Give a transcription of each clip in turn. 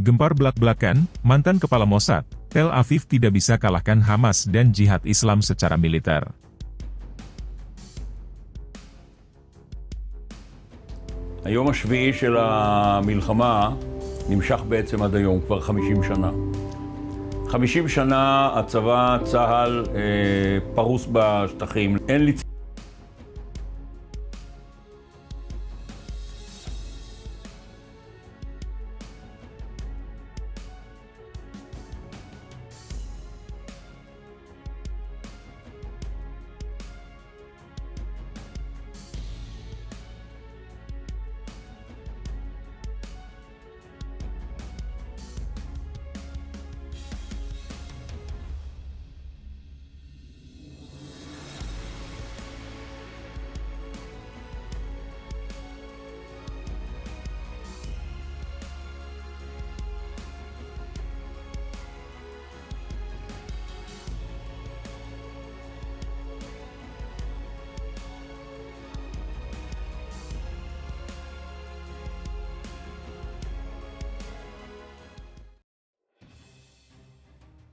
Gempar belak-belakan, mantan kepala Mossad, Tel Aviv tidak bisa kalahkan Hamas dan jihad Islam secara militer. היום השביעי של המלחמה נמשך בעצם עד היום, כבר 50 שנה. 50 שנה הצבא, צה"ל, פרוס בשטחים. אין לי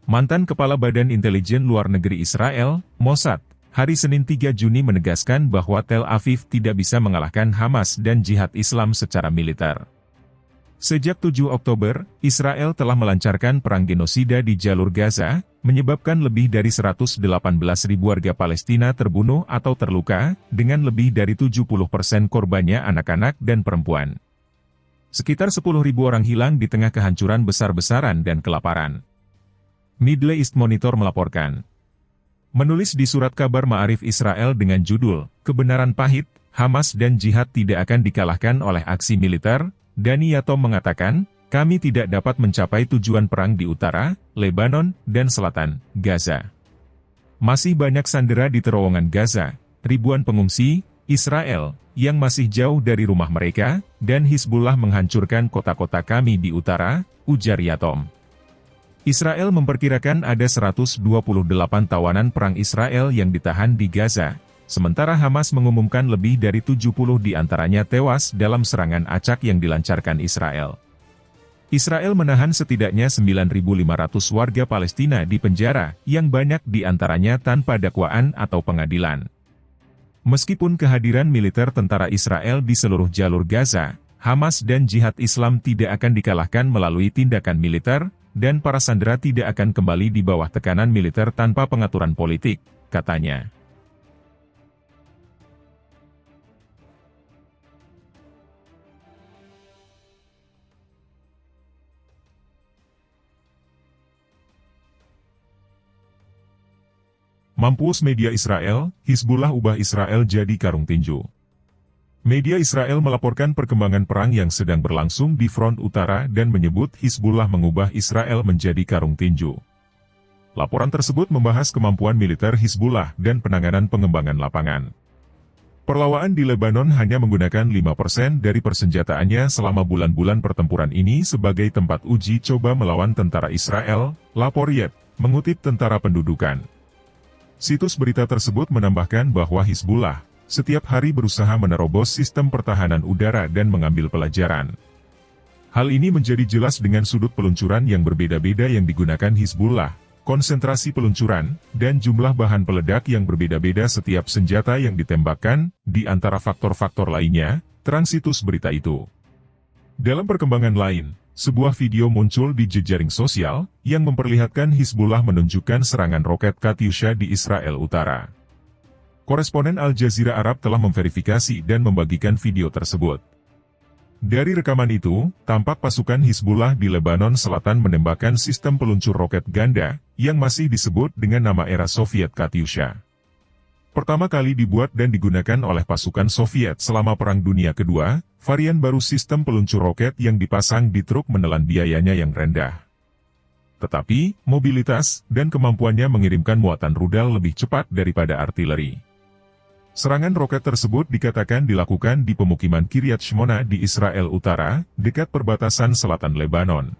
Mantan Kepala Badan Intelijen Luar Negeri Israel, Mossad, hari Senin 3 Juni menegaskan bahwa Tel Aviv tidak bisa mengalahkan Hamas dan jihad Islam secara militer. Sejak 7 Oktober, Israel telah melancarkan perang genosida di jalur Gaza, menyebabkan lebih dari 118.000 warga Palestina terbunuh atau terluka, dengan lebih dari 70% korbannya anak-anak dan perempuan. Sekitar 10.000 orang hilang di tengah kehancuran besar-besaran dan kelaparan. Middle East Monitor melaporkan. Menulis di surat kabar Ma'arif Israel dengan judul, "Kebenaran Pahit, Hamas dan Jihad tidak akan dikalahkan oleh aksi militer," Dani Yatom mengatakan, "Kami tidak dapat mencapai tujuan perang di utara, Lebanon, dan selatan, Gaza. Masih banyak sandera di terowongan Gaza, ribuan pengungsi, Israel, yang masih jauh dari rumah mereka, dan Hizbullah menghancurkan kota-kota kami di utara," ujar Yatom. Israel memperkirakan ada 128 tawanan perang Israel yang ditahan di Gaza, sementara Hamas mengumumkan lebih dari 70 di antaranya tewas dalam serangan acak yang dilancarkan Israel. Israel menahan setidaknya 9.500 warga Palestina di penjara, yang banyak di antaranya tanpa dakwaan atau pengadilan. Meskipun kehadiran militer tentara Israel di seluruh jalur Gaza, Hamas dan jihad Islam tidak akan dikalahkan melalui tindakan militer, dan para sandera tidak akan kembali di bawah tekanan militer tanpa pengaturan politik, katanya. Mampus media Israel, Hizbullah ubah Israel jadi karung tinju. Media Israel melaporkan perkembangan perang yang sedang berlangsung di front utara dan menyebut Hizbullah mengubah Israel menjadi karung tinju. Laporan tersebut membahas kemampuan militer Hizbullah dan penanganan pengembangan lapangan. Perlawanan di Lebanon hanya menggunakan 5% dari persenjataannya selama bulan-bulan pertempuran ini sebagai tempat uji coba melawan tentara Israel, lapor Yed, mengutip Tentara Pendudukan. Situs berita tersebut menambahkan bahwa Hizbullah setiap hari berusaha menerobos sistem pertahanan udara dan mengambil pelajaran. Hal ini menjadi jelas dengan sudut peluncuran yang berbeda-beda yang digunakan Hizbullah, konsentrasi peluncuran, dan jumlah bahan peledak yang berbeda-beda setiap senjata yang ditembakkan, di antara faktor-faktor lainnya, transitus berita itu. Dalam perkembangan lain, sebuah video muncul di jejaring sosial, yang memperlihatkan Hizbullah menunjukkan serangan roket Katyusha di Israel Utara. Koresponden Al Jazeera Arab telah memverifikasi dan membagikan video tersebut. Dari rekaman itu, tampak pasukan Hizbullah di Lebanon Selatan menembakkan sistem peluncur roket ganda, yang masih disebut dengan nama era Soviet Katyusha. Pertama kali dibuat dan digunakan oleh pasukan Soviet selama Perang Dunia Kedua, varian baru sistem peluncur roket yang dipasang di truk menelan biayanya yang rendah. Tetapi, mobilitas dan kemampuannya mengirimkan muatan rudal lebih cepat daripada artileri. Serangan roket tersebut dikatakan dilakukan di pemukiman Kiryat Shmona di Israel Utara, dekat perbatasan selatan Lebanon.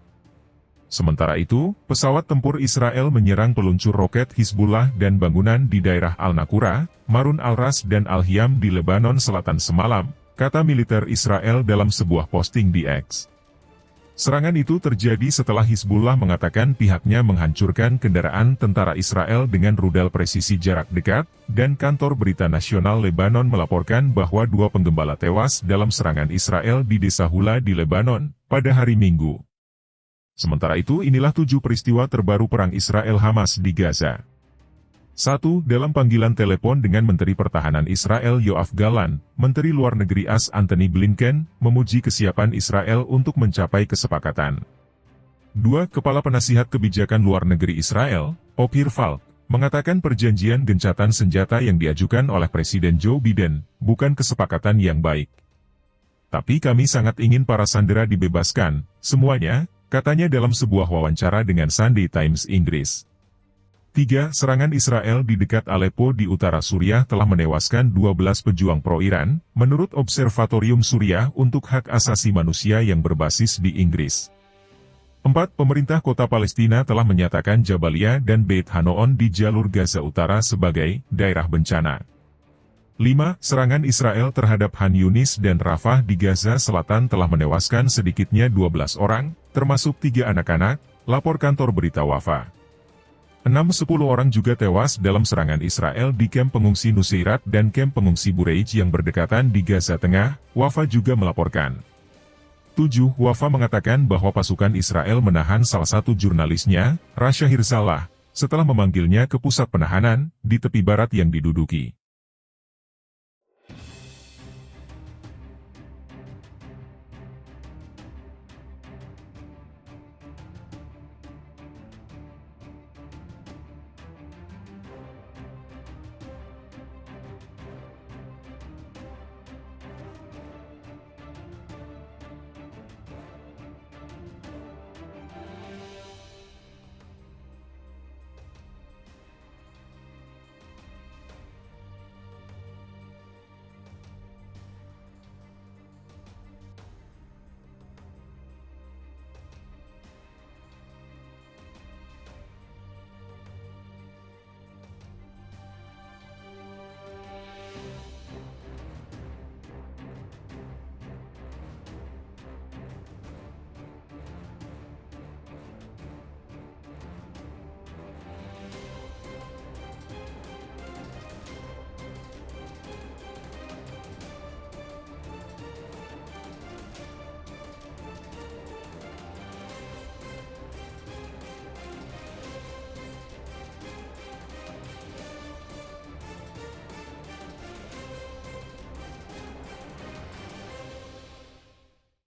Sementara itu, pesawat tempur Israel menyerang peluncur roket Hizbullah dan bangunan di daerah Al-Nakura, Marun Al-Ras dan Al-Hiam di Lebanon Selatan semalam, kata militer Israel dalam sebuah posting di X. Serangan itu terjadi setelah Hizbullah mengatakan pihaknya menghancurkan kendaraan tentara Israel dengan rudal presisi jarak dekat, dan kantor berita nasional Lebanon melaporkan bahwa 2 penggembala tewas dalam serangan Israel di desa Hula di Lebanon, pada hari Minggu. Sementara itu inilah 7 peristiwa terbaru perang Israel-Hamas di Gaza. 1. Dalam panggilan telepon dengan Menteri Pertahanan Israel Yoav Gallant, Menteri Luar Negeri AS Antony Blinken, memuji kesiapan Israel untuk mencapai kesepakatan. 2. Kepala Penasihat Kebijakan Luar Negeri Israel, Ophir Falk, mengatakan perjanjian gencatan senjata yang diajukan oleh Presiden Joe Biden, bukan kesepakatan yang baik. Tapi kami sangat ingin para sandera dibebaskan, semuanya, katanya dalam sebuah wawancara dengan Sunday Times Inggris. 3. Serangan Israel di dekat Aleppo di utara Suriah telah menewaskan 12 pejuang pro-Iran, menurut Observatorium Suriah untuk Hak Asasi Manusia yang berbasis di Inggris. 4. Pemerintah kota Palestina telah menyatakan Jabalia dan Beit Hanoon di jalur Gaza Utara sebagai daerah bencana. 5. Serangan Israel terhadap Han Yunis dan Rafah di Gaza Selatan telah menewaskan sedikitnya 12 orang, termasuk 3 anak-anak, lapor kantor berita Wafa. 6-10 orang juga tewas dalam serangan Israel di kamp pengungsi Nuseirat dan kamp pengungsi Bureij yang berdekatan di Gaza Tengah, Wafa juga melaporkan. 7. Wafa mengatakan bahwa pasukan Israel menahan salah satu jurnalisnya, Rasha Hirsalah, setelah memanggilnya ke pusat penahanan, di tepi barat yang diduduki.